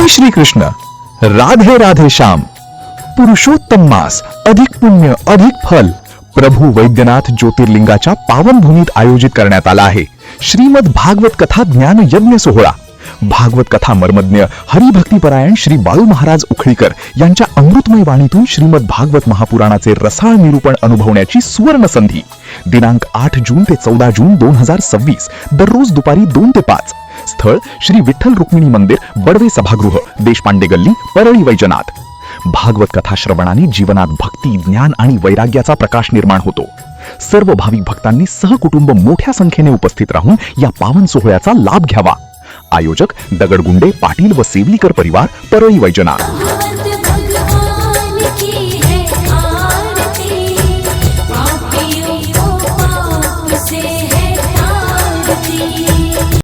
श्री कृष्ण, राधे राधे श्याम। पुरुषोत्तम मास, अधिक पुण्य अधिक फल प्रभू वैद्यनाथ ज्योतिर्लिंगाच्या पावन भूमीत आयोजित करण्यात आला आहे श्रीमद भागवत कथा ज्ञान यज्ञ सोहळा। भागवत कथा मर्मज्ञ हरिभक्तीपरायण श्री बाळू महाराज उखळीकर यांच्या अमृतमय वाणीतून श्रीमद भागवत महापुराणाचे रसाळ निरूपण अनुभवण्याची सुवर्ण संधी। दिनांक 8 जून ते 14 जून 2026 दररोज दुपारी 2 ते 5। स्थळ श्री विठ्ठल रुक्मिणी मंदिर, बडवे सभागृह, देशपांडे गल्ली, परळी वैजनाथ। भागवत कथा श्रवणाने जीवनात भक्ती, ज्ञान आणि वैराग्याचा प्रकाश निर्माण होतो। सर्व भाविक भक्तांनी सहकुटुंब मोठ्या संख्येने उपस्थित राहून या पावन सोहळ्याचा लाभ घ्यावा। आयोजक दगडगुंडे पाटील व सेवलीकर परिवार, परळी वैजनाथ।